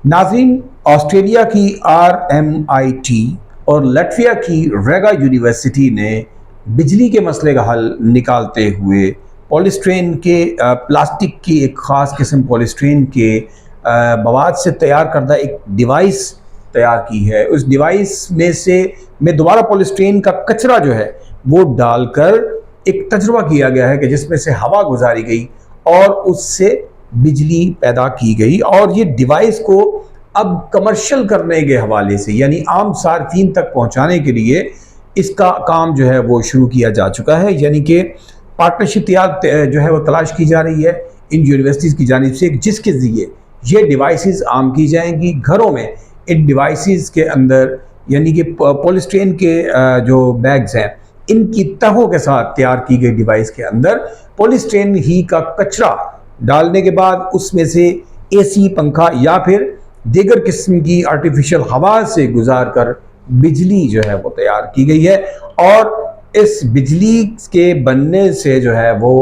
नाज़रीन, ऑस्ट्रेलिया की RMIT और लटविया की रेगा यूनिवर्सिटी ने बिजली के मसले का हल निकालते हुए पॉलीस्ट्रेन के प्लास्टिक की एक ख़ास किस्म पॉलीस्ट्रेन के मवाद से तैयार करदा एक डिवाइस तैयार की है। उस डिवाइस में दोबारा पॉलीस्ट्रेन का कचरा जो है वो डालकर एक तजुर्बा किया गया है कि जिसमें से हवा गुजारी गई और उससे बिजली पैदा की गई। और ये डिवाइस को अब कमर्शियल करने के हवाले से यानी आम सार्फिन तक पहुंचाने के लिए इसका काम जो है वो शुरू किया जा चुका है। यानी कि पार्टनरशिप जो है वो तलाश की जा रही है इन यूनिवर्सिटीज़ की जानिब से, जिसके ज़रिए ये डिवाइसेस आम की जाएंगी। घरों में इन डिवाइसेस के अंदर यानी कि पॉलीस्ट्रेन के जो बैग्स हैं इनकी तहों के साथ तैयार की गई डिवाइस के अंदर पॉलीस्ट्रेन ही का कचरा डालने के बाद उसमें से AC, पंखा या फिर दीगर किस्म की आर्टिफिशियल हवा से गुजार कर बिजली जो है वो तैयार की गई है। और इस बिजली के बनने से जो है वो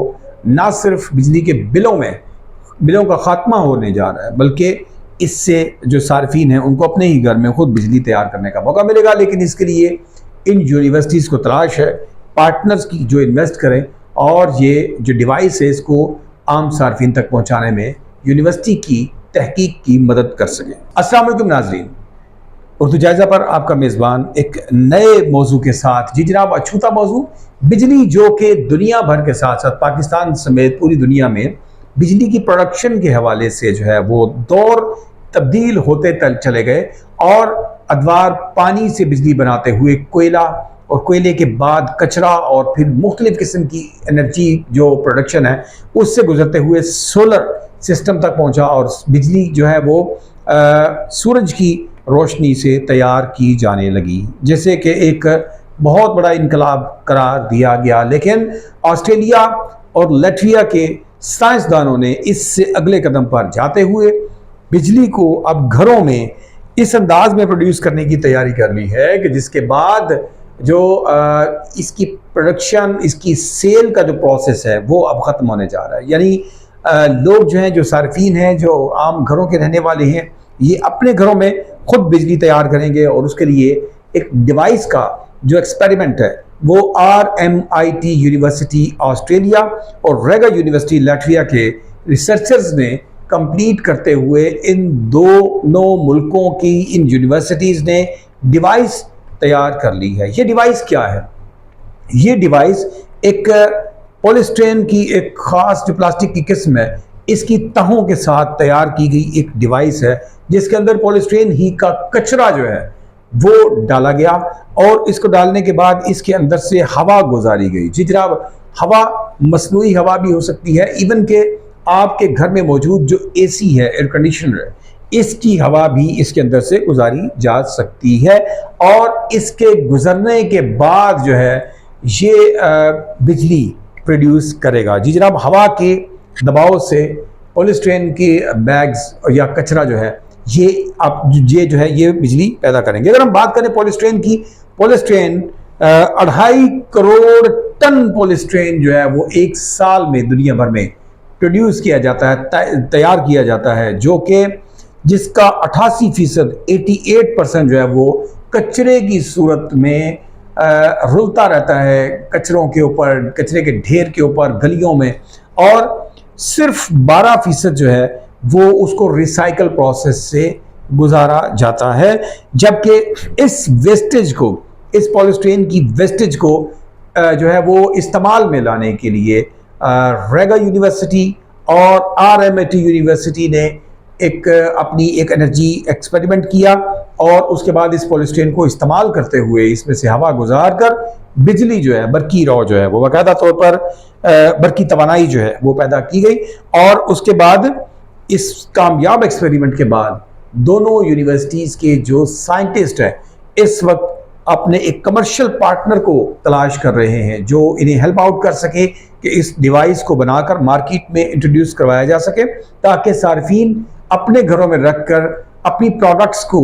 ना सिर्फ बिजली के बिलों का खात्मा होने जा रहा है, बल्कि इससे जो सार्फिन हैं उनको अपने ही घर में खुद बिजली तैयार करने का मौका मिलेगा। लेकिन इसके लिए इन यूनिवर्सिटीज़ को तलाश है पार्टनर्स की जो इन्वेस्ट करें और ये जो डिवाइस है इसको आम सार्फिन तक पहुँचाने में यूनिवर्सिटी की तहकीक की मदद कर सकें। अस्सलाम वालेकुम नाज़रीन, उर्दू जायज़ा पर आपका मेज़बान एक नए मौजू के साथ। जी जनाब, अछूता मौजू बिजली, जो कि दुनिया भर के साथ साथ पाकिस्तान समेत पूरी दुनिया में बिजली की प्रोडक्शन के हवाले से जो है वो दौर तब्दील होते चले गए और अदवार पानी से बिजली बनाते हुए कोयला और कोयले के बाद कचरा और फिर मुख्तलिफ किस्म की एनर्जी जो प्रोडक्शन है उससे गुजरते हुए सोलर सिस्टम तक पहुंचा और बिजली जो है वो सूरज की रोशनी से तैयार की जाने लगी, जैसे कि एक बहुत बड़ा इनकलाब करार दिया गया। लेकिन ऑस्ट्रेलिया और लटविया के साइंसदानों ने इससे अगले कदम पर जाते हुए बिजली को अब घरों में इस अंदाज में प्रोड्यूस करने की तैयारी कर ली है कि जिसके बाद जो इसकी प्रोडक्शन, इसकी सेल का जो प्रोसेस है वो अब ख़त्म होने जा रहा है। यानी लोग जो हैं, जो सार्फिन हैं, जो आम घरों के रहने वाले हैं, ये अपने घरों में खुद बिजली तैयार करेंगे और उसके लिए एक डिवाइस का जो एक्सपेरिमेंट है वो RMIT यूनिवर्सिटी ऑस्ट्रेलिया और रेगा यूनिवर्सिटी लटविया के रिसर्चर्स ने कंप्लीट करते हुए इन दोनों मुल्कों की इन यूनिवर्सिटीज़ ने डिवाइस तैयार कर ली है। ये डिवाइस क्या है? ये डिवाइस एक पॉलीस्ट्रेन की एक ख़ास जो प्लास्टिक की किस्म है इसकी तहों के साथ तैयार की गई एक डिवाइस है, जिसके अंदर पॉलीस्ट्रेन ही का कचरा जो है वो डाला गया और इसको डालने के बाद इसके अंदर से हवा गुजारी गई। जी जनाब, हवा मसनूई हवा भी हो सकती है, इवन के आपके घर में मौजूद जो AC है, एयर कंडीशनर है, इसकी हवा भी इसके अंदर से गुजारी जा सकती है। और इसके गुजरने के बाद जो है ये बिजली प्रोड्यूस करेगा। जी जनाब, हवा के दबाव से पॉलीस्ट्रेन के बैग्स या कचरा जो है ये जो है ये बिजली पैदा करेंगे। अगर हम बात करें पॉलीस्ट्रेन की, पॉलीस्ट्रेन 2.5 करोड़ टन पॉलीस्ट्रेन जो है वो एक साल में दुनिया भर में प्रोड्यूस किया जाता है, तैयार किया जाता है, जो कि जिसका 88% 88% जो है वो कचरे की सूरत में रुलता रहता है, कचरों के ऊपर, कचरे के ढेर के ऊपर, गलियों में, और सिर्फ 12% जो है वो उसको रिसाइकल प्रोसेस से गुजारा जाता है। जबकि इस वेस्टेज को, इस पॉलीस्ट्रेन की वेस्टेज को जो है वो इस्तेमाल में लाने के लिए रेगा यूनिवर्सिटी और RMIT यूनिवर्सिटी ने अपनी एक एनर्जी एक्सपेरिमेंट किया और उसके बाद इस पॉलीस्ट्रेन को इस्तेमाल करते हुए इसमें से हवा गुजार कर बिजली जो है, बरकी रॉ जो है वो बाकायदा तौर पर बरकी तवानाई जो है वो पैदा की गई। और उसके बाद इस कामयाब एक्सपेरिमेंट के बाद दोनों यूनिवर्सिटीज़ के जो साइंटिस्ट हैं इस वक्त अपने एक कमर्शियल पार्टनर को तलाश कर रहे हैं जो इन्हें हेल्प आउट कर सके कि इस डिवाइस को बनाकर मार्केट में इंट्रोड्यूस करवाया जा सके, ताकि सार्फिन अपने घरों में रखकर अपनी प्रोडक्ट्स को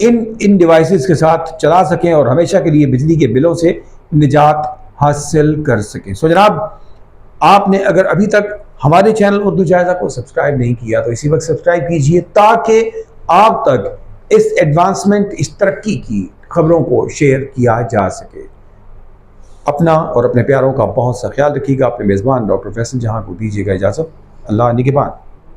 इन डिवाइसेस के साथ चला सकें और हमेशा के लिए बिजली के बिलों से निजात हासिल कर सकें। सो जनाब, आपने अगर अभी तक हमारे चैनल उर्दू जायज़ा को सब्सक्राइब नहीं किया तो इसी वक्त सब्सक्राइब कीजिए, ताकि آپ تک اس ایڈوانسمنٹ، اس ترقی کی خبروں کو شیئر کیا جا سکے۔ اپنا اور اپنے پیاروں کا بہت سا خیال رکھیے گا۔ اپنے میزبان ڈاکٹر فیصل جہاں کو دیجیے گا اجازت۔ اللہ نگہبان۔